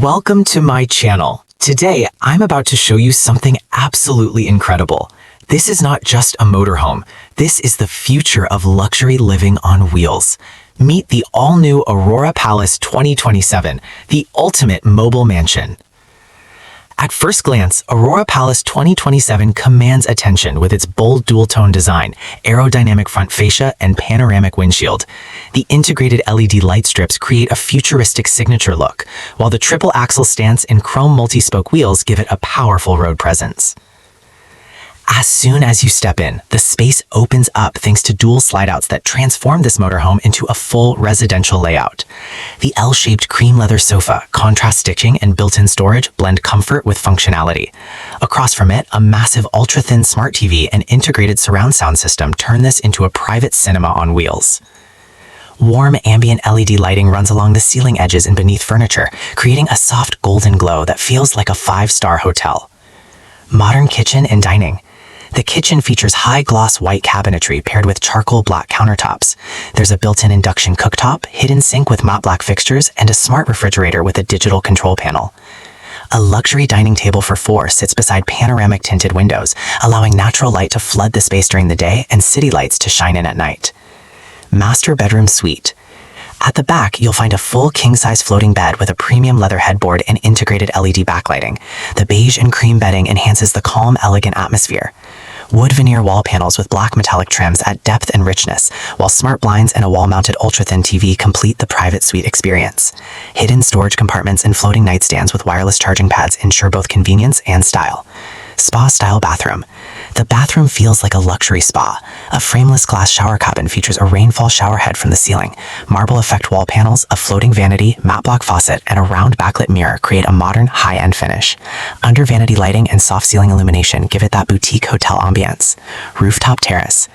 Welcome to my channel. Today, I'm about to show you something absolutely incredible. This is not just a motorhome. This is the future of luxury living on wheels. Meet the all-new Aurora Palace 2027, the ultimate mobile mansion. At first glance, Aurora Palace 2027 commands attention with its bold dual-tone design, aerodynamic front fascia, and panoramic windshield. The integrated LED light strips create a futuristic signature look, while the triple-axle stance and chrome multi-spoke wheels give it a powerful road presence. As soon as you step in, the space opens up thanks to dual slide-outs that transform this motorhome into a full residential layout. The L-shaped cream leather sofa, contrast stitching, and built-in storage blend comfort with functionality. Across from it, a massive ultra-thin smart TV and integrated surround sound system turn this into a private cinema on wheels. Warm ambient LED lighting runs along the ceiling edges and beneath furniture, creating a soft golden glow that feels like a five-star hotel. Modern kitchen and dining. The kitchen features high-gloss white cabinetry paired with charcoal black countertops. There's a built-in induction cooktop, hidden sink with matte black fixtures, and a smart refrigerator with a digital control panel. A luxury dining table for four sits beside panoramic tinted windows, allowing natural light to flood the space during the day and city lights to shine in at night. Master bedroom suite. At the back, you'll find a full king-size floating bed with a premium leather headboard and integrated LED backlighting. The beige and cream bedding enhances the calm, elegant atmosphere. Wood veneer wall panels with black metallic trims add depth and richness, while smart blinds and a wall-mounted ultra-thin TV complete the private suite experience. Hidden storage compartments and floating nightstands with wireless charging pads ensure both convenience and style. Spa-style bathroom. The bathroom feels like a luxury spa. A frameless glass shower cabin features a rainfall shower head from the ceiling. Marble effect wall panels, a floating vanity, matte block faucet, and a round backlit mirror create a modern, high-end finish. Under vanity lighting and soft ceiling illumination give it that boutique hotel ambiance. Rooftop terrace.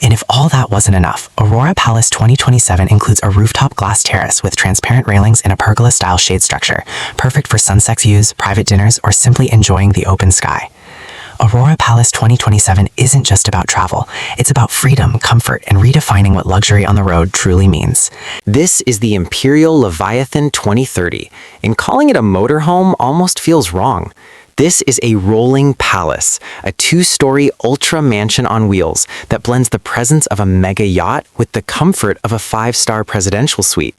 And if all that wasn't enough, Aurora Palace 2027 includes a rooftop glass terrace with transparent railings and a pergola-style shade structure, perfect for sunset views, private dinners, or simply enjoying the open sky. Aurora Palace 2027 isn't just about travel. It's about freedom, comfort, and redefining what luxury on the road truly means. This is the Imperial Leviathan 2030, and calling it a motorhome almost feels wrong. This is a rolling palace, a two-story ultra mansion on wheels that blends the presence of a mega yacht with the comfort of a five-star presidential suite.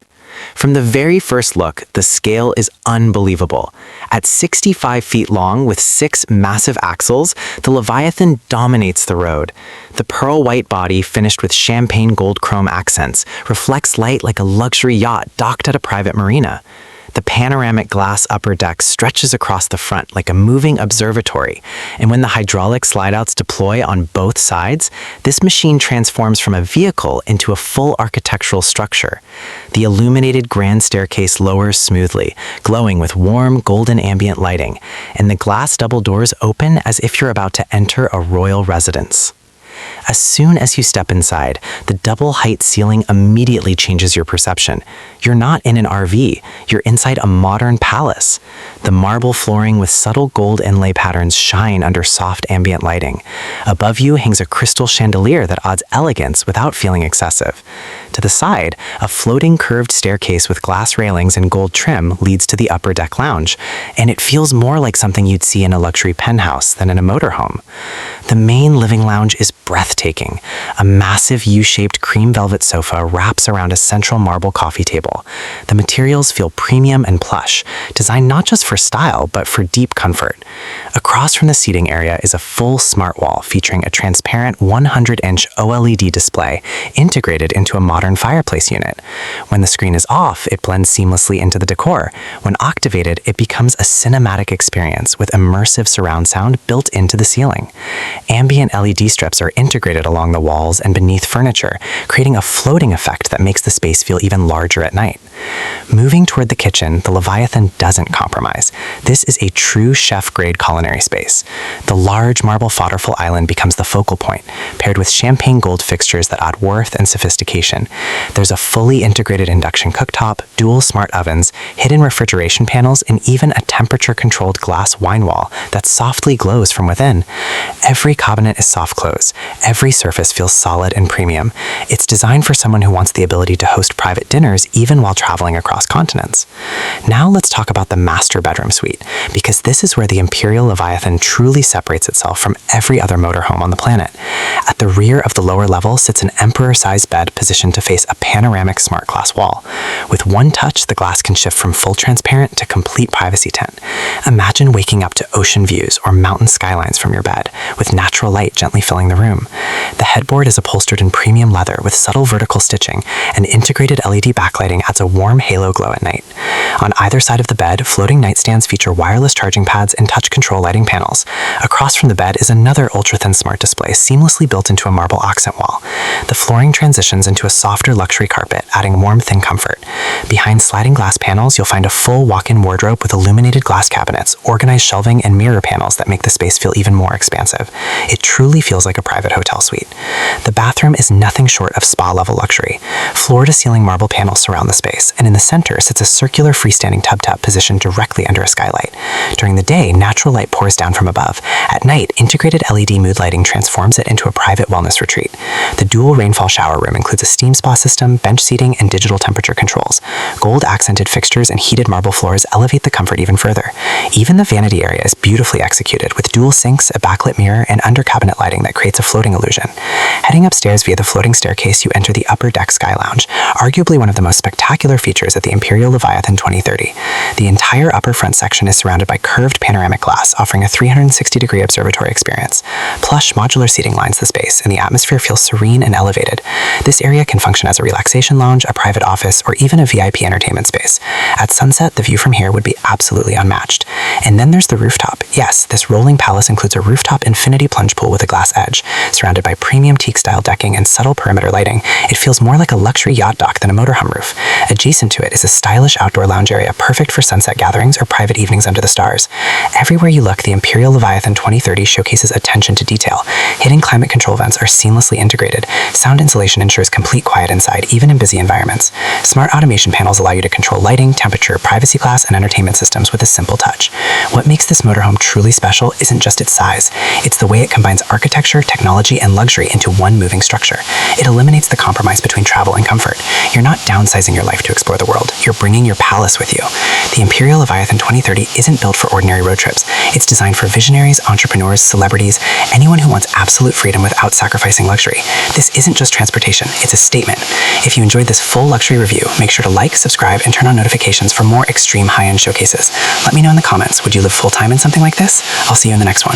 From the very first look, the scale is unbelievable. At 65 feet long with 6 massive axles, the Leviathan dominates the road. The pearl white body, finished with champagne gold chrome accents, reflects light like a luxury yacht docked at a private marina. The panoramic glass upper deck stretches across the front like a moving observatory, and when the hydraulic slide-outs deploy on both sides, this machine transforms from a vehicle into a full architectural structure. The illuminated grand staircase lowers smoothly, glowing with warm, golden ambient lighting, and the glass double doors open as if you're about to enter a royal residence. As soon as you step inside, the double-height ceiling immediately changes your perception. You're not in an RV, you're inside a modern palace. The marble flooring with subtle gold inlay patterns shine under soft ambient lighting. Above you hangs a crystal chandelier that adds elegance without feeling excessive. To the side, a floating curved staircase with glass railings and gold trim leads to the upper deck lounge, and it feels more like something you'd see in a luxury penthouse than in a motorhome. The main living lounge is breathtaking. A massive U-shaped cream velvet sofa wraps around a central marble coffee table. The materials feel premium and plush, designed not just for style, but for deep comfort. Across from the seating area is a full smart wall featuring a transparent 100-inch OLED display integrated into a modern fireplace unit. When the screen is off, it blends seamlessly into the decor. When activated, it becomes a cinematic experience with immersive surround sound built into the ceiling. Ambient LED strips are integrated along the walls and beneath furniture, creating a floating effect that makes the space feel even larger at night. Moving toward the kitchen, the Leviathan doesn't compromise. This is a true chef-grade culinary space. The large marble fodderful island becomes the focal point, paired with champagne gold fixtures that add worth and sophistication. There's a fully integrated induction cooktop, dual smart ovens, hidden refrigeration panels, and even a temperature-controlled glass wine wall that softly glows from within. Every cabinet is soft close. Every surface feels solid and premium. It's designed for someone who wants the ability to host private dinners even while traveling traveling across continents. Now let's talk about the master bedroom suite, because this is where the Imperial Leviathan truly separates itself from every other motorhome on the planet. At the rear of the lower level sits an emperor-sized bed positioned to face a panoramic smart glass wall. With one touch, the glass can shift from full transparent to complete privacy tent. Imagine waking up to ocean views or mountain skylines from your bed, with natural light gently filling the room. The headboard is upholstered in premium leather with subtle vertical stitching, and integrated LED backlighting adds a warm halo glow at night. On either side of the bed, floating nightstands feature wireless charging pads and touch control lighting panels. Across from the bed is another ultra-thin smart display seamlessly built into a marble accent wall. The flooring transitions into a softer luxury carpet, adding warmth and comfort. Behind sliding glass panels, you'll find a full walk-in wardrobe with illuminated glass cabinets, organized shelving, and mirror panels that make the space feel even more expansive. It truly feels like a private hotel suite. The bathroom is nothing short of spa-level luxury. Floor-to-ceiling marble panels surround the space, and in the center sits a circular freestanding tub positioned directly under a skylight. During the day, natural light pours down from above. At night, integrated LED mood lighting transforms it into a private wellness retreat. The dual rainfall shower room includes a steam spa system, bench seating, and digital temperature controls. Gold-accented fixtures and heated marble floors elevate the comfort even further. Even the vanity area is beautifully executed, with dual sinks, a backlit mirror, and under-cabinet lighting that creates a floating illusion. Heading upstairs via the floating staircase, you enter the upper deck sky lounge, arguably one of the most spectacular features at the Imperial Leviathan 2030. The entire upper front section is surrounded by curved panoramic glass, offering a 360-degree observatory experience. Plush modular seating lines the space, and the atmosphere feels serene and elevated. This area can function as a relaxation lounge, a private office, or even a VIP entertainment space. At sunset, the view from here would be absolutely unmatched. And then there's the rooftop. Yes, this rolling palace includes a rooftop infinity plunge pool with a glass edge. Surrounded by premium teak-style decking and subtle perimeter lighting, it feels more like a luxury yacht dock than a motorhome roof. Adjacent to it is a stylish outdoor lounge area perfect for sunset gatherings or private evenings under the stars. Everywhere you look, the Imperial Leviathan 2030 showcases attention to detail. Hidden climate control vents are seamlessly integrated. Sound insulation ensures complete quiet inside, even in busy environments. Smart automation panels allow you to control lighting, temperature, privacy glass, and entertainment systems with a simple touch. What makes this motorhome truly special isn't just its size. It's the way it combines architecture, technology, and luxury into one moving structure. It eliminates the compromise between travel and comfort. You're not downsizing your life to explore the world. You're bringing your palace with you. The Imperial Leviathan 2030 isn't built for ordinary road trips. It's designed for visionaries, entrepreneurs, celebrities, anyone who wants absolute freedom without sacrificing luxury. This isn't just transportation, it's a statement. If you enjoyed this full luxury review, make sure to like, subscribe, and turn on notifications for more extreme high-end showcases. Let me know in the comments, would you live full-time in something like this? I'll see you in the next one.